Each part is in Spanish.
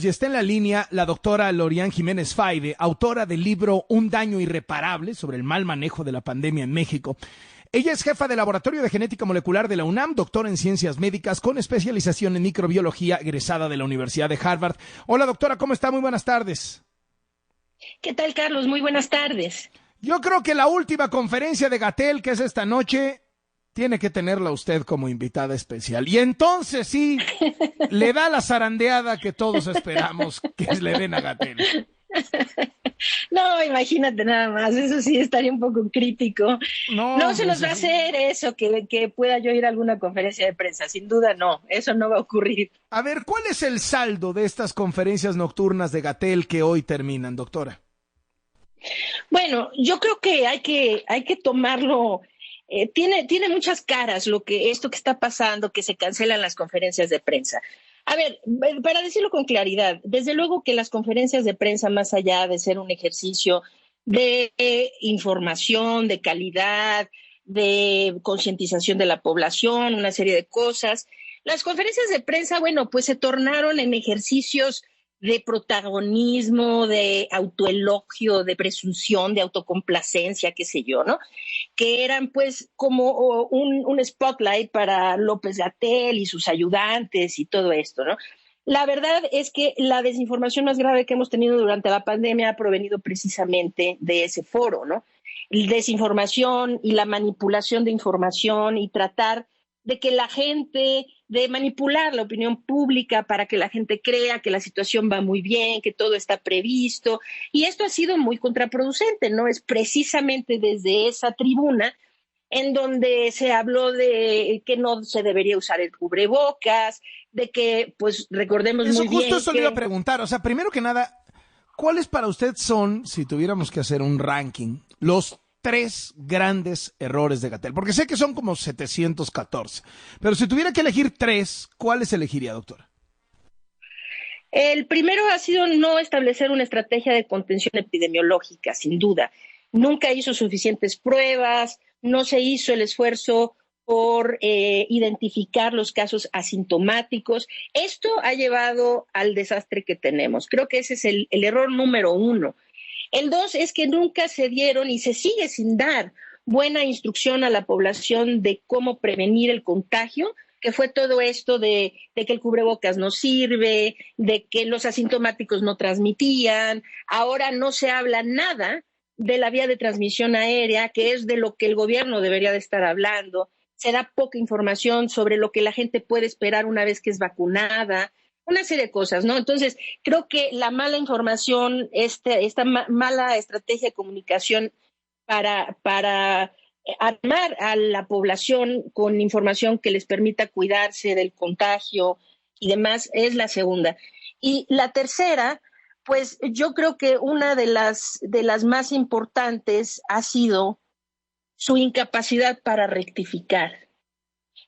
Y está en la línea la doctora Lorian Jiménez Faide, autora del libro Un daño irreparable sobre el mal manejo de la pandemia en México. Ella es jefa del Laboratorio de Genética Molecular de la UNAM, doctora en Ciencias Médicas con especialización en microbiología, egresada de la Universidad de Harvard. Hola doctora, ¿cómo está? Muy buenas tardes. ¿Qué tal, Carlos? Muy buenas tardes. Yo creo que la última conferencia de Gatell, que es esta noche, tiene que tenerla usted como invitada especial. Y entonces sí, le da la zarandeada que todos esperamos que le den a Gatell. No, imagínate nada más, eso sí estaría un poco crítico. No se nos va a hacer eso, que pueda yo ir a alguna conferencia de prensa, sin duda no, eso no va a ocurrir. A ver, ¿cuál es el saldo de estas conferencias nocturnas de Gatell que hoy terminan, doctora? Bueno, yo creo que hay que tomarlo. Tiene muchas caras esto que está pasando, que se cancelan las conferencias de prensa. A ver, para decirlo con claridad, desde luego que las conferencias de prensa, más allá de ser un ejercicio de información, de calidad, de concientización de la población, una serie de cosas, las conferencias de prensa, bueno, pues se tornaron en ejercicios de protagonismo, de autoelogio, de presunción, de autocomplacencia, qué sé yo, ¿no? Que eran pues como un spotlight para López-Gatell y sus ayudantes y todo esto, ¿no? La verdad es que la desinformación más grave que hemos tenido durante la pandemia ha provenido precisamente de ese foro, ¿no? Desinformación y la manipulación de información y tratar de que la gente, de manipular la opinión pública para que la gente crea que la situación va muy bien, que todo está previsto. Y esto ha sido muy contraproducente, ¿no? Es precisamente desde esa tribuna en donde se habló de que no se debería usar el cubrebocas, de que, pues, recordemos muy bien justo eso le iba a preguntar. O sea, primero que nada, ¿cuáles para usted son, si tuviéramos que hacer un ranking, los 3 grandes errores de Gatell? Porque sé que son como 714, pero si tuviera que elegir 3, ¿cuáles elegiría, doctora? El primero ha sido no establecer una estrategia de contención epidemiológica, sin duda. Nunca hizo suficientes pruebas, no se hizo el esfuerzo por identificar los casos asintomáticos. Esto ha llevado al desastre que tenemos. Creo que ese es el error número 1. El 2 es que nunca se dieron y se sigue sin dar buena instrucción a la población de cómo prevenir el contagio, que fue todo esto de que el cubrebocas no sirve, de que los asintomáticos no transmitían. Ahora no se habla nada de la vía de transmisión aérea, que es de lo que el gobierno debería de estar hablando. Se da poca información sobre lo que la gente puede esperar una vez que es vacunada. Una serie de cosas, ¿no? Entonces, creo que la mala información, esta mala estrategia de comunicación para armar a la población con información que les permita cuidarse del contagio y demás, es la segunda. Y la tercera, pues yo creo que una de las más importantes ha sido su incapacidad para rectificar.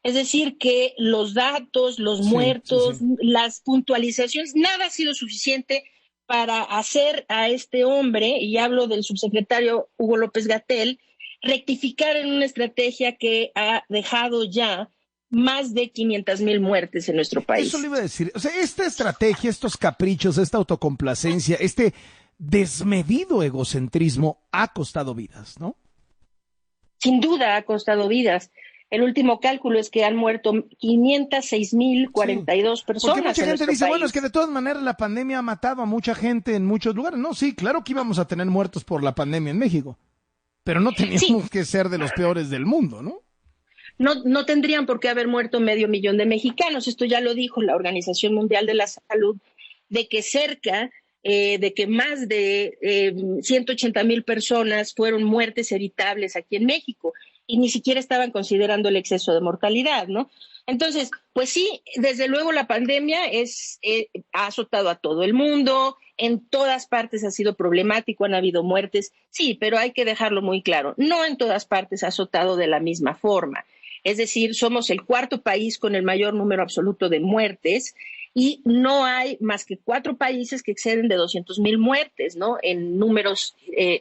Es decir, que los datos, los muertos, las puntualizaciones, nada ha sido suficiente para hacer a este hombre, y hablo del subsecretario Hugo López-Gatell, rectificar en una estrategia que ha dejado ya más de 500,000 muertes en nuestro país. Eso le iba a decir. O sea, esta estrategia, estos caprichos, esta autocomplacencia, este desmedido egocentrismo ha costado vidas, ¿no? Sin duda ha costado vidas. El último cálculo es que han muerto 506,042 personas. Porque mucha gente dice, país. bueno, es que de todas maneras la pandemia ha matado a mucha gente en muchos lugares. No, sí, claro que íbamos a tener muertos por la pandemia en México, pero no teníamos que ser de los peores del mundo, ¿no? No tendrían por qué haber muerto 500,000 de mexicanos. Esto ya lo dijo la Organización Mundial de la Salud, de que más de 180,000 personas fueron muertes evitables aquí en México y ni siquiera estaban considerando el exceso de mortalidad, ¿no? Entonces, pues sí, desde luego la pandemia ha azotado a todo el mundo, en todas partes ha sido problemático, han habido muertes, sí, pero hay que dejarlo muy claro, no en todas partes ha azotado de la misma forma. Es decir, somos el 4º país con el mayor número absoluto de muertes y no hay más que 4 países que exceden de 200,000 muertes, ¿no? En números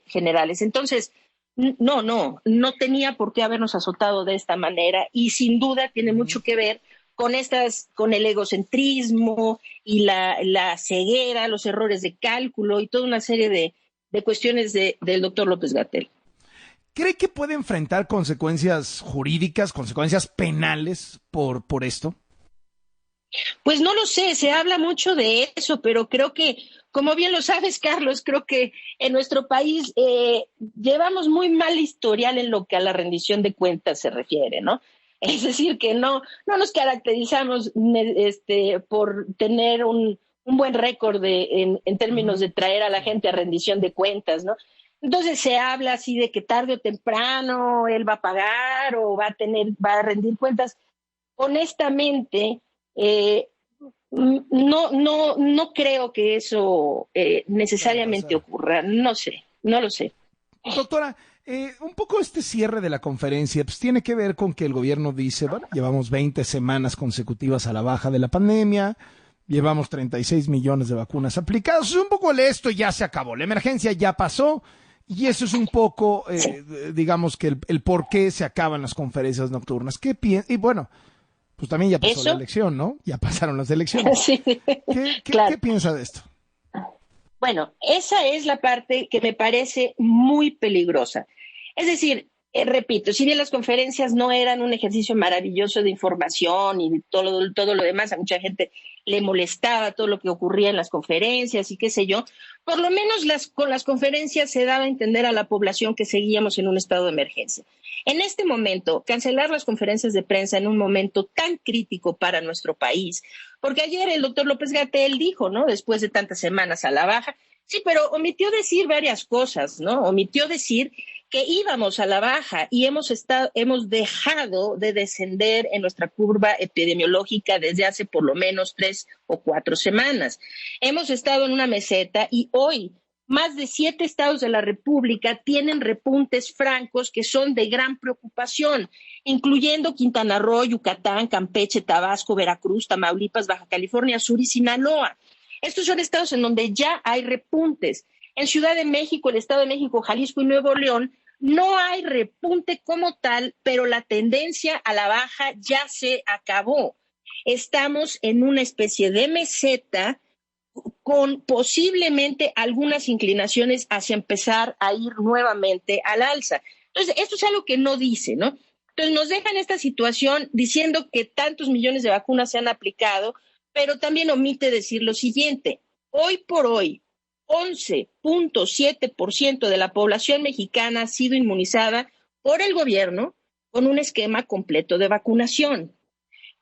generales. Entonces, no tenía por qué habernos azotado de esta manera y sin duda tiene mucho que ver con el egocentrismo y la ceguera, los errores de cálculo y toda una serie de cuestiones del doctor López-Gatell. ¿Cree que puede enfrentar consecuencias jurídicas, consecuencias penales por esto? Pues no lo sé, se habla mucho de eso, pero creo que, como bien lo sabes, Carlos, creo que en nuestro país llevamos muy mal historial en lo que a la rendición de cuentas se refiere, ¿no? Es decir, que no nos caracterizamos por tener un buen récord en términos de traer a la gente a rendición de cuentas, ¿no? Entonces se habla así de que tarde o temprano él va a pagar o va a rendir cuentas. Honestamente, no creo que eso necesariamente ocurra. No sé, no lo sé. Doctora, un poco este cierre de la conferencia pues tiene que ver con que el gobierno dice, bueno, llevamos 20 semanas consecutivas a la baja de la pandemia, llevamos 36 millones de vacunas aplicadas, es un poco esto ya se acabó, la emergencia ya pasó y eso es un poco, digamos que el por qué se acaban las conferencias nocturnas. ¿Qué piensa? Y bueno, pues también ya pasó la elección, ¿no? Ya pasaron las elecciones. Sí, Claro. ¿Qué piensa de esto? Bueno, esa es la parte que me parece muy peligrosa. Es decir, repito, si bien las conferencias no eran un ejercicio maravilloso de información y todo lo demás, a mucha gente le molestaba todo lo que ocurría en las conferencias y qué sé yo, por lo menos con las conferencias se daba a entender a la población que seguíamos en un estado de emergencia. En este momento, cancelar las conferencias de prensa en un momento tan crítico para nuestro país, porque ayer el doctor López-Gatell dijo, ¿no? Después de tantas semanas a la baja, sí, pero omitió decir varias cosas, ¿no? Omitió decir que íbamos a la baja y hemos dejado de descender en nuestra curva epidemiológica desde hace por lo menos 3 o 4 semanas. Hemos estado en una meseta y hoy más de 7 estados de la República tienen repuntes francos que son de gran preocupación, incluyendo Quintana Roo, Yucatán, Campeche, Tabasco, Veracruz, Tamaulipas, Baja California Sur y Sinaloa. Estos son estados en donde ya hay repuntes. En Ciudad de México, el Estado de México, Jalisco y Nuevo León no hay repunte como tal, pero la tendencia a la baja ya se acabó. Estamos en una especie de meseta con posiblemente algunas inclinaciones hacia empezar a ir nuevamente al alza. Entonces, esto es algo que no dice, ¿no? Entonces, nos dejan esta situación diciendo que tantos millones de vacunas se han aplicado, pero también omite decir lo siguiente. Hoy por hoy, 11.7% de la población mexicana ha sido inmunizada por el gobierno con un esquema completo de vacunación,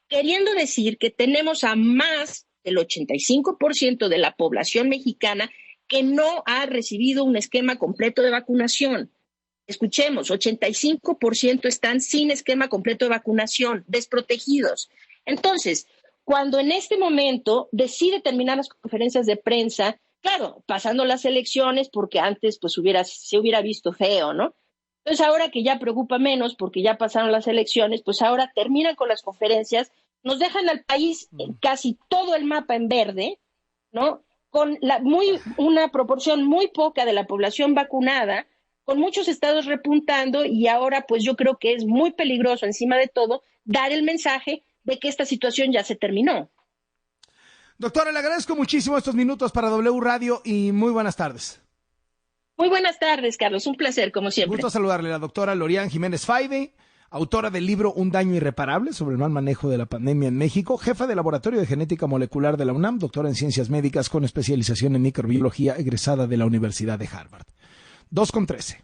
queriendo decir que tenemos a más del 85% de la población mexicana que no ha recibido un esquema completo de vacunación. Escuchemos, 85% están sin esquema completo de vacunación, desprotegidos. Entonces, cuando en este momento decide terminar las conferencias de prensa, claro, pasando las elecciones, porque antes pues se hubiera visto feo, ¿no? Entonces ahora que ya preocupa menos, porque ya pasaron las elecciones, pues ahora terminan con las conferencias, nos dejan al país casi todo el mapa en verde, ¿no? Con una proporción muy poca de la población vacunada, con muchos estados repuntando, y ahora pues yo creo que es muy peligroso, encima de todo, dar el mensaje de que esta situación ya se terminó. Doctora, le agradezco muchísimo estos minutos para W Radio y muy buenas tardes. Muy buenas tardes, Carlos. Un placer, como siempre. Gusto saludarle, la doctora Lorian Jiménez Faide, autora del libro Un daño irreparable sobre el mal manejo de la pandemia en México, jefa del Laboratorio de Genética Molecular de la UNAM, doctora en Ciencias Médicas con especialización en microbiología, egresada de la Universidad de Harvard. 2:13.